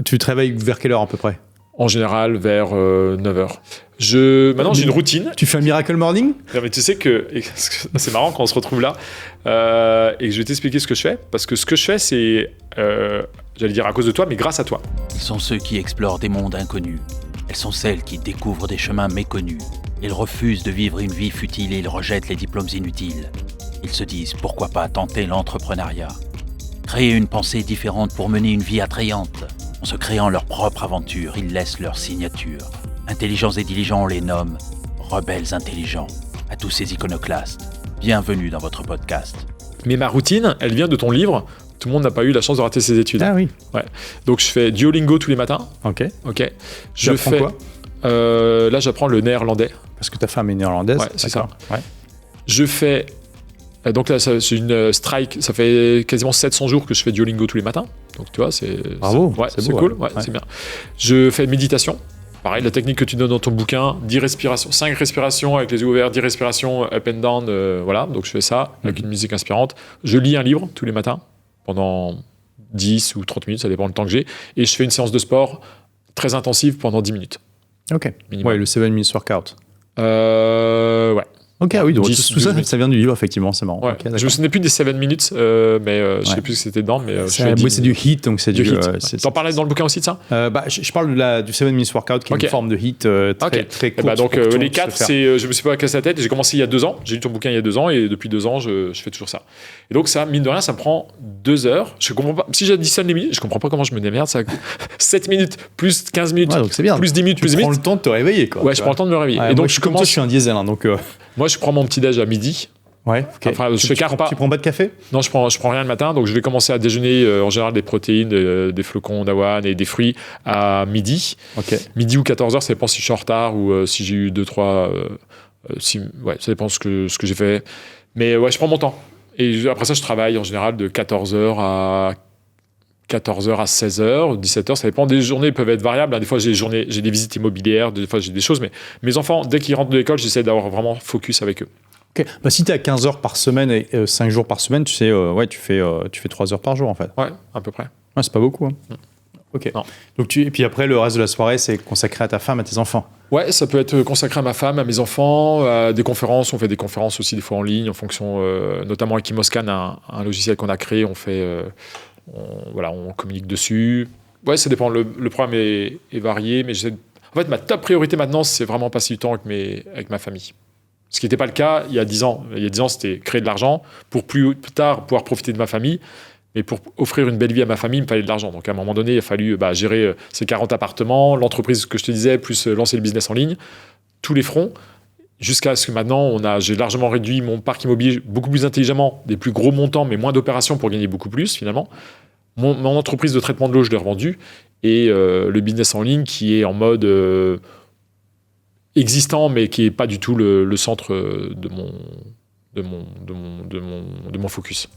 Tu te réveilles vers quelle heure à peu près? En général, vers 9h. Maintenant, j'ai une routine. Tu fais un miracle morning? Non, mais tu sais que c'est marrant quand on se retrouve là et que je vais t'expliquer ce que je fais. Parce que ce que je fais, c'est, j'allais dire à cause de toi, mais grâce à toi. Ils sont ceux qui explorent des mondes inconnus. Elles sont celles qui découvrent des chemins méconnus. Ils refusent de vivre une vie futile et ils rejettent les diplômes inutiles. Ils se disent pourquoi pas tenter l'entrepreneuriat. Créer une pensée différente pour mener une vie attrayante. En se créant leur propre aventure, ils laissent leur signature. Intelligents et diligents, on les nomme rebelles intelligents. À tous ces iconoclastes, bienvenue dans votre podcast. Mais ma routine, elle vient de ton livre. Tout le monde n'a pas eu la chance de rater ses études. Ah oui. Ouais. Donc je fais Duolingo tous les matins. Ok. Je apprends fais quoi? Là, j'apprends le néerlandais. Parce que ta femme est néerlandaise. Ouais, c'est ça. Ouais. Je fais. Donc là, c'est une strike. Ça fait quasiment 700 jours que je fais Duolingo tous les matins. Donc tu vois, Bravo, c'est beau, cool. ouais. Ouais, c'est bien. Je fais méditation. Pareil, la technique que tu donnes dans ton bouquin, 10 respirations, 5 respirations avec les yeux ouverts, 10 respirations up and down. Voilà, donc je fais ça avec une musique inspirante. Je lis un livre tous les matins pendant 10 ou 30 minutes, ça dépend du temps que j'ai. Et je fais une séance de sport très intensive pendant 10 minutes. Ok. Minimum. Ouais, le 7 minutes workout. Ouais. Ok, oui, donc 10, tout ça, 12 minutes. ça vient du livre, effectivement, c'est marrant. Ouais. Ok, d'accord. Je me souvenais plus des 7 minutes, mais je sais Ouais. plus ce que c'était dedans. Mais C'est du HIIT, donc c'est du. T'en parlais dans le bouquin aussi de ça? Je parle du 7 minutes workout, qui est Ok. une forme de HIIT très courte. Donc pour tout les se 4, faire. je me suis pas cassé la tête. J'ai commencé il y a 2 ans. J'ai lu ton bouquin il y a 2 ans et depuis 2 ans, je fais toujours ça. Et donc ça, mine de rien, ça me prend 2 heures. Je comprends pas. Si j'additionne les minutes, je comprends pas comment je me démerde. Ça 7 minutes plus 15 minutes Ouais, donc c'est bien. plus 10 minutes plus 10 Tu prends minutes. le temps de te réveiller, quoi. Ouais, je prends le temps de me réveiller. Ouais, et moi, donc je suis un diesel, hein, donc. moi, je prends mon petit déj à midi. Ouais. Ok. Enfin, je fais quart pas. Tu prends pas de café? Non, je prends rien le matin, donc je vais commencer à déjeuner en général des protéines, des flocons d'avoine et des fruits à midi. Ok. Midi ou 14h, ça dépend si je suis en retard ou si j'ai eu 2-3... ça dépend ce que j'ai fait. Mais ouais, je prends mon temps. Et après ça, je travaille en général de 14h à 16h, 17h, ça dépend des journées, peuvent être variables. Des fois, j'ai des visites immobilières, des fois, j'ai des choses. Mais mes enfants, dès qu'ils rentrent de l'école, j'essaie d'avoir vraiment focus avec eux. Ok. Bah, si tu es à 15 heures par semaine et 5 jours par semaine, tu sais, tu fais 3 heures par jour, en fait. Ouais, à peu près. Ouais, c'est pas beaucoup. Hein. Ok. Non. Donc et puis après, le reste de la soirée, c'est consacré à ta femme, à tes enfants. Ouais, ça peut être consacré à ma femme, à mes enfants, à des conférences. On fait des conférences aussi des fois en ligne, en fonction, notamment avec Imoscan, un logiciel qu'on a créé. On communique dessus. Ouais, ça dépend. Le programme est varié, mais en fait, ma top priorité maintenant, c'est vraiment passer du temps avec ma famille. Ce qui n'était pas le cas il y a 10 ans. Il y a 10 ans, c'était créer de l'argent pour plus tard pouvoir profiter de ma famille. Mais pour offrir une belle vie à ma famille, il me fallait de l'argent. Donc à un moment donné, il a fallu gérer ces 40 appartements, l'entreprise que je te disais, plus lancer le business en ligne, tous les fronts, jusqu'à ce que maintenant, j'ai largement réduit mon parc immobilier beaucoup plus intelligemment, des plus gros montants, mais moins d'opérations pour gagner beaucoup plus finalement. Mon entreprise de traitement de l'eau, je l'ai revendue. Et le business en ligne qui est en mode existant, mais qui n'est pas du tout le centre de mon focus.